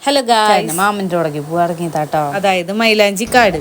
Hello guys, മാമൻ്റെ കൂടെ പോവാറങ്ങിയതാട്ടോ. അതായത് മൈലാഞ്ചിക്കാട്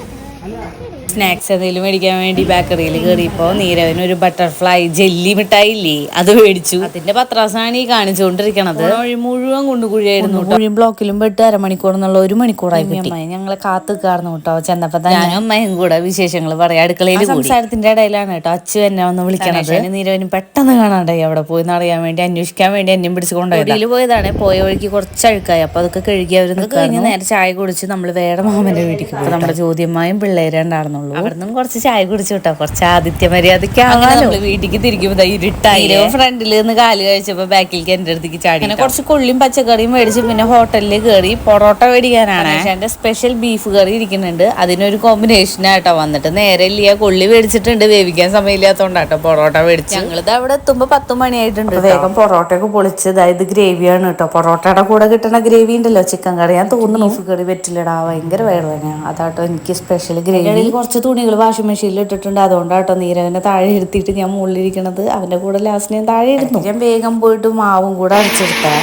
സ്നാക്സ് എന്തെങ്കിലും മേടിക്കാൻ വേണ്ടി ബേക്കറിയിൽ കയറിയപ്പോൾ നീരവന് ഒരു ബട്ടർഫ്ലൈ ജെല്ലി മിഠായി ഇല്ലേ, അത് മേടിച്ചു. അതിന്റെ പത്രാസാണ് ഈ കാണിച്ചുകൊണ്ടിരിക്കണത്. വഴി മുഴുവൻ കുണ്ടുകുഴിയായിരുന്നു. മുഴുവൻ ബ്ലോക്കിലും പെട്ട് അരമണിക്കൂർ എന്നുള്ള 1 മണിക്കൂറായി. അമ്മായി ഞങ്ങളെ കാത്തു കാർന്നു കേട്ടോ. ചെന്നപ്പോ ഞാനും അമ്മയും കൂടെ വിശേഷങ്ങൾ പറയാം. അടുക്കളയിൽ സംസാരത്തിന്റെ ഇടയിലാണ് കേട്ടോ അച്ചു എന്നെ ഒന്ന് വിളിക്കണത്. നീരവനും പെട്ടെന്ന് കാണാണ്ടായി. അവിടെ പോയി അറിയാൻ വേണ്ടി അന്വേഷിക്കാൻ വേണ്ടി എന്നെയും പിടിച്ചു കൊണ്ടുപോയി പോയതാണ്. പോയ വഴിക്ക് കുറച്ച് അഴുക്കായി. അപ്പൊ അതൊക്കെ കഴുകി അവർ കഴിഞ്ഞ് നേരെ ചായ കുടിച്ച് നമ്മൾ വേറെ മാമന്റെ വീട്ടിൽ പോയി. നമ്മുടെ ചോദ്യമായും പിള്ളേരെ ഉണ്ടായിരുന്നു. അവിടുന്ന് കുറച്ച് ചായ കുടിച്ചു കേട്ടോ. കുറച്ച് ആദിത്യ മര്യാദക്കാണല്ലോ. വീട്ടിലേക്ക് തിരിക്കുമ്പോ ഇരുട്ടായി. ഫ്രണ്ടിൽ നിന്ന് കാല് കഴിച്ചപ്പോ ബാക്കിലേക്ക് എന്റെ അടുത്തേക്ക് ചാടി. അങ്ങനെ കുറച്ച് കൊള്ളിയും പച്ചക്കറിയും മേടിച്ച് പിന്നെ ഹോട്ടലിൽ കയറി പൊറോട്ട മേടിക്കാനാണ്. എന്റെ സ്പെഷ്യൽ ബീഫ് കറി ഇരിക്കുന്നുണ്ട്. അതിനൊരു കോമ്പിനേഷൻ ആട്ടോ. വന്നിട്ട് നേരെ ഇല്ല കൊള്ളി മേടിച്ചിട്ടുണ്ട്. വേവിക്കാൻ സമയമില്ലാത്തോണ്ടാട്ടോ പൊറോട്ട മേടിച്ചു. ഞങ്ങളിത് അവിടെ എത്തുമ്പോ 10 മണിയായിട്ടുണ്ട്. വേഗം പൊറോട്ടയൊക്കെ പൊളിച്ച് അതായത് ഗ്രേവിയാണ് കേട്ടോ. പൊറോട്ടയുടെ കൂടെ കിട്ടുന്ന ഗ്രേവി ഉണ്ടല്ലോ, ചിക്കൻ കറി ഞാൻ തോന്നുന്നു. ബീഫ് കറി പറ്റില്ലടാ, ഭയങ്കര വേദനയാണ്. അതാട്ടോ എനിക്ക് സ്പെഷ്യൽ ഗ്രേവി. കുറച്ച് തുണികൾ വാഷിംഗ് മെഷീനിൽ ഇട്ടിട്ടുണ്ട്. അതുകൊണ്ടാട്ടോ നീരവനെ താഴെ ഇരുത്തിയിട്ട് ഞാൻ മുകളിലിരിക്കണത്. അവന്റെ കൂടെ ലാസ്റ്റ് ഞാൻ താഴെ ഇരുന്നു. ഞാൻ വേഗം പോയിട്ട് മാവും കൂടെ അരച്ചെടുത്തേ.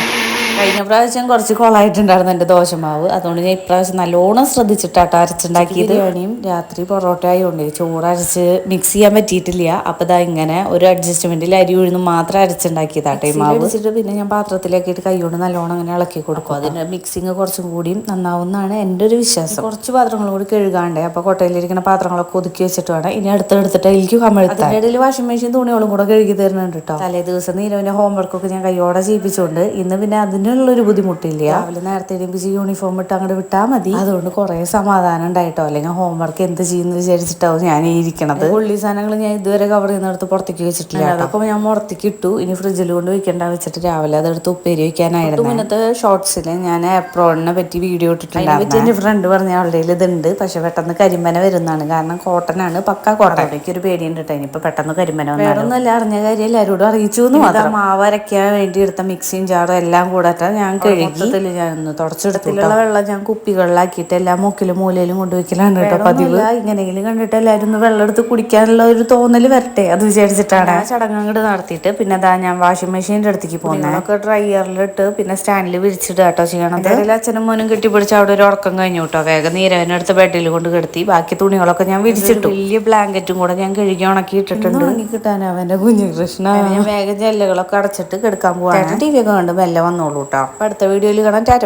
കഴിഞ്ഞ പ്രാവശ്യം കുറച്ച് കൊളായിട്ടുണ്ടായിരുന്നു എൻ്റെ ദോശമാവ്. അതുകൊണ്ട് ഞാൻ ഇപ്രാവശ്യം നല്ലോണം ശ്രദ്ധിച്ചിട്ടാട്ടോ അരച്ചുണ്ടാക്കിയത്. ബിരിയാണിയും രാത്രി പൊറോട്ട ആയതുകൊണ്ട് ചോറ് അരച്ച് മിക്സ് ചെയ്യാൻ പറ്റിയിട്ടില്ല. അപ്പം ഇതാ ഇങ്ങനെ ഒരു അഡ്ജസ്റ്റ്മെന്റിൽ അരി ഉഴുന്ന് മാത്രം അരച്ചുണ്ടാക്കിയതാട്ടെ മാവ്. അടിച്ചിട്ട് പിന്നെ ഞാൻ പാത്രത്തിലാക്കിയിട്ട് കൈകൊണ്ട് നല്ലോണം അങ്ങനെ ഇളക്കി കൊടുക്കും. അതിൻ്റെ മിക്സിങ് കുറച്ചും കൂടി നന്നാവുന്നതാണ് എൻ്റെ ഒരു വിശ്വാസം. കുറച്ച് പാത്രങ്ങൾ കൂടി കഴുകാണ്ടേ. അപ്പോൾ കൊട്ടയിലിരിക്കുന്ന പാത്രങ്ങളൊക്കെ ഒതുക്കി വെച്ചിട്ട് വേണം ഇനി അടുത്തെടുത്തിട്ട് എനിക്ക് കമഴ്ത്താൻ. അതിൻ്റെ ഇടയിൽ വാഷിംഗ് മെഷീൻ തുണികളും കൂടെ കഴുകി തരുന്നുണ്ട് കേട്ടോ. തലേ ദിവസം നീരവൻ്റെ ഹോംവർക്കൊക്കെ ഞാൻ കൈയോടെ ചെയ്യിപ്പിച്ചുകൊണ്ട് ഇന്ന് പിന്നെ അതിനുള്ളൊരു ബുദ്ധിമുട്ടില്ല. രാവിലെ നേരത്തെ എണീപ്പിച്ച് യൂണിഫോം ഇട്ട് അങ്ങോട്ട് വിട്ടാൽ മതി. അതുകൊണ്ട് കുറേ സമാധാനം ഉണ്ടായിട്ടോ. അല്ലെങ്കിൽ ഹോംവർക്ക് എന്ത് ചെയ്യുന്നു വിചാരിച്ചിട്ടാവും ഞാൻ ഈ ഇരിക്കണത്. ഉള്ളി സാധനങ്ങൾ ഞാൻ ഇതുവരെ കവർ ചെയ്യുന്നിടത്ത് പുറത്തേക്ക് വെച്ചിട്ടില്ല. അതൊക്കെ ഞാൻ പുറത്തേക്ക് ഇട്ടു. ഇനി ഫ്രിഡ്ജിൽ കൊണ്ട് വെക്കേണ്ട വെച്ചിട്ട് രാവിലെ അതെടുത്ത് ഉപ്പേരി വയ്ക്കാനായിരുന്നു. മുന്നത്തെ ഷോർട്സിൽ ഞാൻ എപ്രോണിനെ പറ്റി വീഡിയോ ഇട്ടിട്ടുണ്ടായിരുന്നു. എൻ്റെ ഫ്രണ്ട് പറഞ്ഞ അവളുടെ ഇതുണ്ട്, പക്ഷെ പെട്ടെന്ന് കരിമ്പന വരുന്നതാണ്. കാരണം കോട്ടൺ ആണ്, പക്ക കോട്ടൺ. എനിക്ക് ഒരു പേടിയുണ്ട് കേട്ടോ. ഇനിയിപ്പോൾ പെട്ടെന്ന് കരിമ്പന വേറൊന്നുമല്ല, അറിഞ്ഞ കാര്യം എല്ലാവരോടും അറിയിച്ചു എന്ന് മാത്രം. മാവ് അരയ്ക്കാൻ വേണ്ടി എടുത്ത മിക്സിയും ജാറും എല്ലാം കൂടെ ഞാൻ കഴുകി ഞാനൊന്ന് തുടച്ചെടുത്തിട്ടുള്ള വെള്ളം ഞാൻ കുപ്പികളിലാക്കിയിട്ട് എല്ലാ മുക്കിലും മൂലയിലും കൊണ്ടുവയ്ക്കലാണ് കേട്ടോ പതിവ്. ഇങ്ങനെയെങ്കിലും കണ്ടിട്ട് എല്ലാവരും ഒന്ന് വെള്ളം എടുത്ത് കുടിക്കാനുള്ള ഒരു തോന്നല് വരട്ടെ, അത് വിചാരിച്ചിട്ടാണ് ആ ചടങ്ങ് അങ്ങോട്ട് നടത്തിയിട്ട് പിന്നെ അതാ ഞാൻ വാഷിംഗ് മെഷീൻ്റെ അടുത്തേക്ക് പോകുന്നതൊക്കെ ഡ്രൈയറിലിട്ട് പിന്നെ സ്റ്റാൻഡിൽ വിരിച്ചിട്ട് കേട്ടോ ചെയ്യണത്. അതിൽ അച്ഛനും മോനും കെട്ടിപ്പിടിച്ച് അവിടെ ഒരു ഉറക്കം കഴിഞ്ഞു കേട്ടോ. വേഗം നീരവനെടുത്ത് ബെഡിൽ കൊണ്ട് കിടത്തി. ബാക്കി തുണികളൊക്കെ ഞാൻ വിരിച്ചിട്ടു. വലിയ ബ്ലാങ്കറ്റും കൂടെ ഞാൻ കഴുകി ഉണക്കി ഇട്ടിട്ടുണ്ട്. ഉണങ്ങി കിട്ടാൻ അവന്റെ കുഞ്ഞു കൃഷ്ണ. ഞാൻ വേഗം ജെല്ലുകളൊക്കെ അടച്ചിട്ട് കിടക്കാൻ പോവാണ്. TV ഒക്കെ കണ്ട് മെല്ലെ വന്നോളൂ കേട്ടോ. അടുത്ത വീഡിയോയിൽ കാണാൻ. ടാറ്റ.